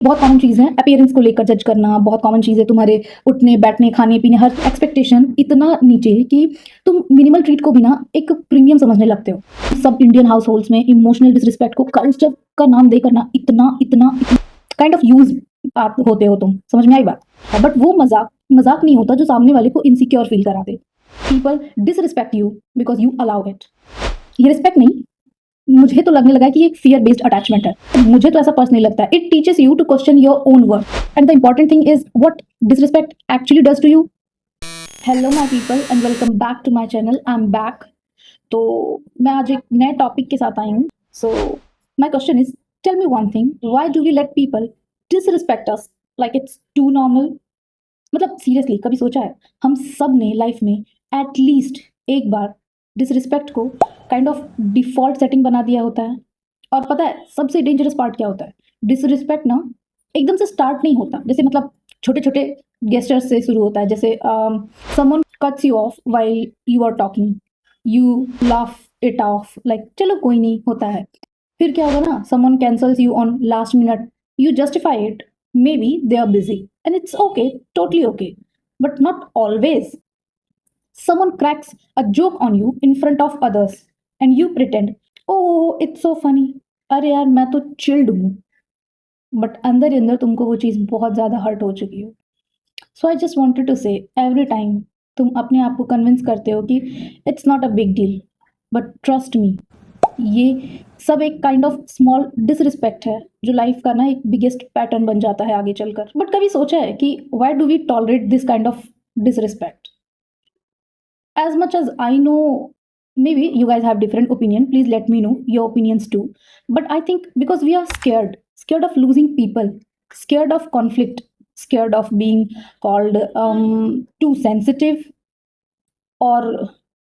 बहुत कॉमन चीज़ है अपीयरेंस को लेकर जज करना, बहुत कॉमन चीज़ है तुम्हारे उठने, बैठने, खाने-पीने हर एक्सपेक्टेशन इतना नीचे कि तुम मिनिमल ट्रीट को भी ना एक प्रीमियम समझने लगते हो। सब इंडियन हाउसहोल्ड्स में इमोशनल डिसरिस्पेक्ट को कल्चर का नाम देकर ना इतना काइंड ऑफ यूज़ आप होते हो तुम, समझ में आई बात? बट वो मज़ाक नहीं होता जो सामने वाले को इनसिक्योर फील करा दे। People disrespect you because you allow it. ये रिस्पेक्ट नहीं, मुझे तो लगने लगा है कि ये एक फियर बेस्ड अटैचमेंट है। मुझे तो ऐसा पर्सनली लगता है। It teaches you to question your own worth and the important thing is what disrespect actually does to you. Hello my people and welcome back to my channel. I am back. तो मैं आज एक नए topic के साथ आई हूँ। So my question is, tell me one thing, why do we let people disrespect us like it's too normal? मतलब सीरियसली कभी सोचा है हम सब ने लाइफ में एटलीस्ट एक बार डिसरिस्पेक्ट को काइंड ऑफ डिफॉल्ट सेटिंग बना दिया होता है? और पता है सबसे डेंजरस पार्ट क्या होता है? डिसरिस्पेक्ट ना एकदम से स्टार्ट नहीं होता। जैसे मतलब छोटे छोटे गेस्टर्स से शुरू होता है। जैसे someone cuts you off while you are talking, you laugh it off like चलो कोई नहीं होता है। फिर क्या होगा ना, someone cancels you on last minute, you justify it. Maybe they are busy. And it's okay, totally okay. But not always. Someone cracks a joke on you in front of others and you pretend, oh, it's so funny. अरे यार मैं तो chilled हूँ, but अंदर ही अंदर तुमको वो चीज़ बहुत ज़्यादा हर्ट हो चुकी हो। सो आई जस्ट वॉन्टेड टू से, एवरी टाइम तुम अपने आप को कन्विंस करते हो कि it's not a big deal, but trust me, ये सब एक काइंड ऑफ स्मॉल डिसरिस्पेक्ट है जो लाइफ का ना एक बिगेस्ट पैटर्न बन जाता है आगे चलकर। बट कभी सोचा है कि why do we tolerate this kind of disrespect? As much as I know, maybe you guys have different opinion. Please let me know your opinions too. But I think because we are scared of losing people, scared of conflict, scared of being called too sensitive और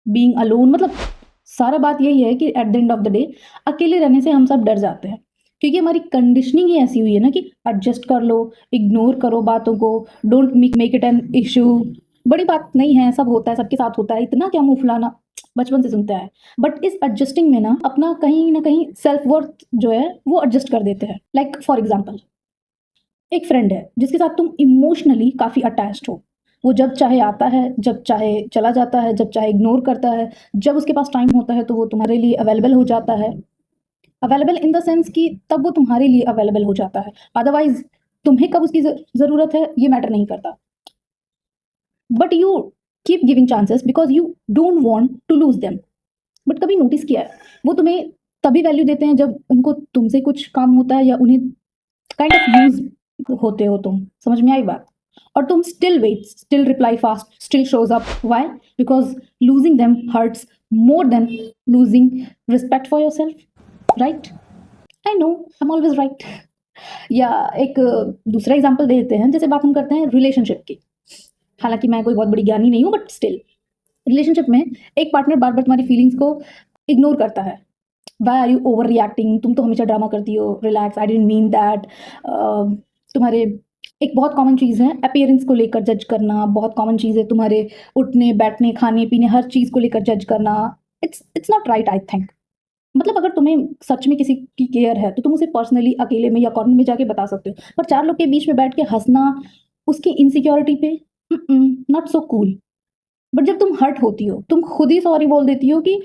being alone. मतलब सारा बात यही है कि at the end of the day अकेले रहने से हम सब डर जाते हैं, क्योंकि हमारी कंडीशनिंग ही ऐसी हुई है ना कि एडजस्ट कर लो, इग्नोर करो बातों को, don't make it an issue. बड़ी बात नहीं है, सब होता है, सबके साथ होता है, इतना क्या मुंह फुलाना, बचपन से सुनते हैं। बट इस एडजस्टिंग में ना अपना कहीं ना कहीं सेल्फ वर्थ जो है वो एडजस्ट कर देते हैं। लाइक फॉर एग्जाम्पल, एक फ्रेंड है जिसके साथ तुम इमोशनली काफ़ी अटैच्ड हो। वो जब चाहे आता है, जब चाहे चला जाता है, जब चाहे इग्नोर करता है, जब उसके पास टाइम होता है तो वो तुम्हारे लिए अवेलेबल हो जाता है। अवेलेबल इन द सेंस कि तब वो तुम्हारे लिए अवेलेबल हो जाता है, अदरवाइज तुम्हें कब उसकी ज़रूरत है ये मैटर नहीं करता। But you keep giving chances because you don't want to lose them. But कभी नोटिस किया है वो तुम्हें तभी वैल्यू देते हैं जब उनको तुमसे कुछ काम होता है या उन्हें काइंड ऑफ यूज होते हो तुम, समझ में आई बात? और तुम still wait, still reply fast, still shows up. Why? Because losing them hurts more than losing respect for yourself, right? I know I am always right. या एक दूसरा एग्जाम्पल दे देते हैं। जैसे बात हम करते हैं रिलेशनशिप की, हालांकि मैं कोई बहुत बड़ी ज्ञानी नहीं हूँ, बट स्टिल रिलेशनशिप में एक पार्टनर बार बार तुम्हारी फीलिंग्स को इग्नोर करता है। Why are you overreacting, तुम तो हमेशा ड्रामा करती हो, relax, I don't mean that. तुम्हारे एक बहुत कॉमन चीज़ है अपीयरेंस को लेकर जज करना, बहुत कॉमन चीज़ है तुम्हारे उठने, बैठने, खाने पीने हर चीज़ को लेकर जज करना। It's not right I think. मतलब अगर तुम्हें सच में किसी की केयर है तो तुम उसे पर्सनली अकेले में या कॉर्नर में जाके बता सकते हो, पर चार लोग के बीच में बैठ के हंसना उसकी इनसिक्योरिटी पे, नॉट सो कूल। बट जब तुम हर्ट होती हो तुम खुद ही सॉरी बोल देती हो कि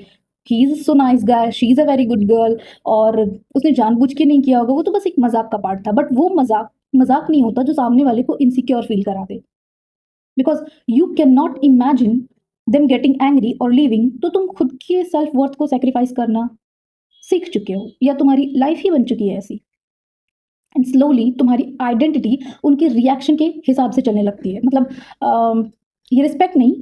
he is so nice guy, she is a very good girl, और उसने जानबूझ के नहीं किया होगा, वो तो बस एक मजाक का पार्ट था। बट वो मजाक मजाक नहीं होता जो सामने वाले को इनसिक्योर फील करा दे, because you can not imagine them getting angry और लिविंग। तो तुम खुद के सेल्फ वर्थ को सेक्रीफाइस करना सीख चुके हो, या तुम्हारी लाइफ ही बन चुकी है ऐसी। एंड स्लोली तुम्हारी आइडेंटिटी उनके रिएक्शन के हिसाब से चलने लगती है। मतलब ये रिस्पेक्ट नहीं,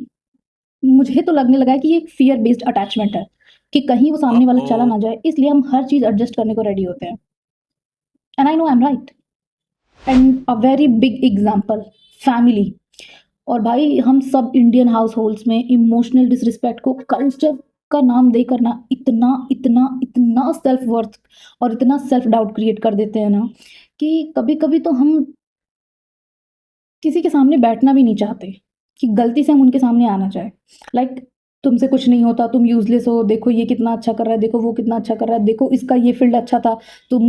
मुझे तो लगने लगा है कि ये एक फियर बेस्ड अटैचमेंट है कि कहीं वो सामने वाला चला ना जाए, इसलिए हम हर चीज़ एडजस्ट करने को रेडी होते हैं। And I know I M right. And a very big example, family. और भाई हम सब इंडियन हाउस होल्ड्स में इमोशनल डिसरिस्पेक्ट को कल्चर का नाम देकर ना इतना इतना इतना सेल्फ वर्थ और इतना सेल्फ डाउट क्रिएट कर देते हैं ना कि कभी कभी तो हम किसी के सामने बैठना भी नहीं चाहते कि गलती से हम उनके सामने आना चाहे। लाइक तुमसे कुछ नहीं होता, तुम यूजलेस हो, देखो ये कितना अच्छा कर रहा है, देखो वो कितना अच्छा कर रहा है, देखो इसका ये फील्ड अच्छा था, तुम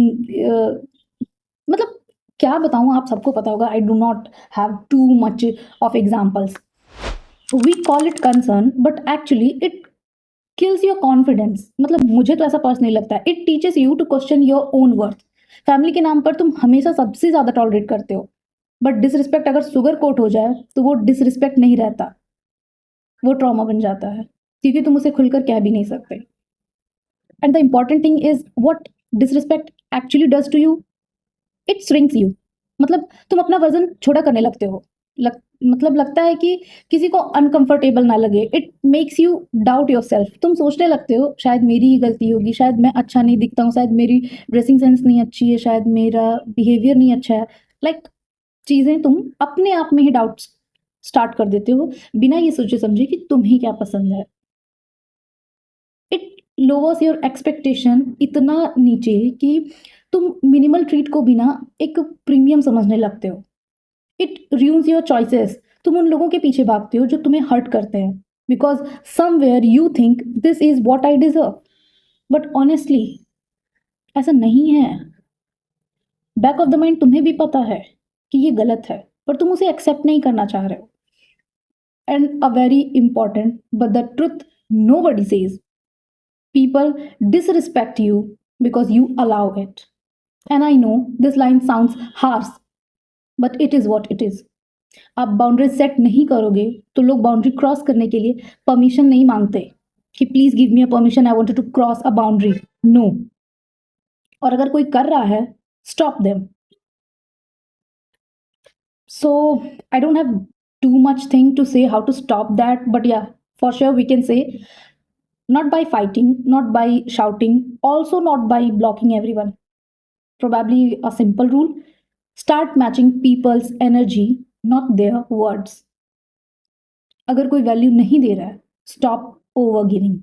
मतलब क्या बताऊँ, आप सबको पता होगा, I do not have too much of examples. We call it concern but actually it kills your confidence. मतलब मुझे तो ऐसा पर्सनली लगता है, it teaches you to question your own worth. Family के नाम पर तुम हमेशा सबसे ज़्यादा टॉलरेट करते हो, बट डिसरिस्पेक्ट अगर शुगर कोट हो जाए तो वो डिसरिस्पेक्ट नहीं रहता, वो ट्रॉमा बन जाता है, क्योंकि तुम उसे खुलकर कह भी नहीं सकते. And the important thing is what disrespect actually does to you, it shrinks you. मतलब तुम अपना वजन छोटा करने लगते हो. मतलब लगता है कि किसी को अनकंफर्टेबल ना लगे. It makes you doubt your self. तुम सोचने लगते हो शायद मेरी ही गलती होगी, शायद मैं अच्छा नहीं दिखता हूँ, शायद मेरी ड्रेसिंग सेंस नहीं अच्छी है, शायद मेरा बिहेवियर नहीं अच्छा है. लाइक चीज़ें तुम अपने आप में ही डाउट स्टार्ट कर देते हो बिना ये सोचे समझे कि तुम्हें क्या पसंद है. इट लोअर्स योर एक्सपेक्टेशन इतना नीचे कि तुम मिनिमल ट्रीट को भी ना एक प्रीमियम समझने लगते हो. It ruins your choices. तुम उन लोगों के पीछे भागते हो जो तुम्हें हर्ट करते हैं, because somewhere you think this is what I deserve. But honestly ऐसा नहीं है. बैक ऑफ द माइंड तुम्हें भी पता है कि ये गलत है, पर तुम उसे एक्सेप्ट नहीं करना चाह रहे हो. And a very important but the truth nobody says, people disrespect you because you allow it. And I know this line sounds harsh, but it is what it is. आप boundary set नहीं करोगे तो लोग boundary cross करने के लिए permission नहीं मांगते कि please give me a permission, I wanted to cross a boundary. No. और अगर कोई कर रहा है, stop them. So I don't have too much thing to say how to stop that, but yeah, for sure we can say, not by fighting, not by shouting, also not by blocking everyone. Probably a simple rule: start matching people's energy, not their words. अगर कोई value नहीं दे रहा है, stop over giving.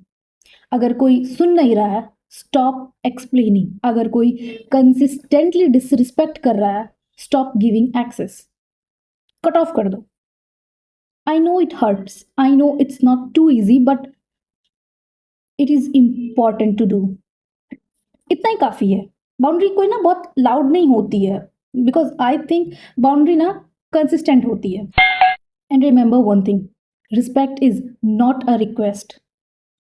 अगर कोई सुन नहीं रहा है, स्टॉप एक्सप्लेनिंग. अगर कोई कंसिस्टेंटली डिसरिस्पेक्ट कर रहा है, stop giving access. Cut off कर दो. I know it hurts, I know it's not too easy, but it is important to do. इतना ही काफ़ी है. बाउंड्री कोई ना बहुत लाउड नहीं होती है, बिकॉज आई थिंक बाउंड्री ना कंसिस्टेंट होती है. And remember one thing, respect is not a request,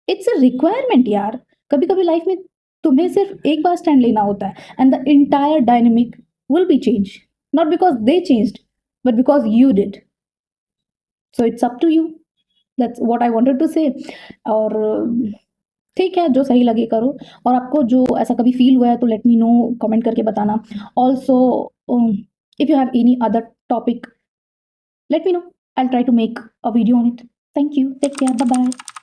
it's a requirement यार. कभी कभी लाइफ में तुम्हें सिर्फ एक बार स्टैंड लेना होता है, and the entire dynamic will be change, not because they changed but because you did. So it's up to you. That's what I wanted to say. और ठीक है, जो सही लगे करो. और आपको जो ऐसा कभी फील हुआ है तो लेट मी नो, कमेंट करके बताना. Also if you have any other topic, let me know. I'll try to make a video on it. Thank you. Take care. Bye bye.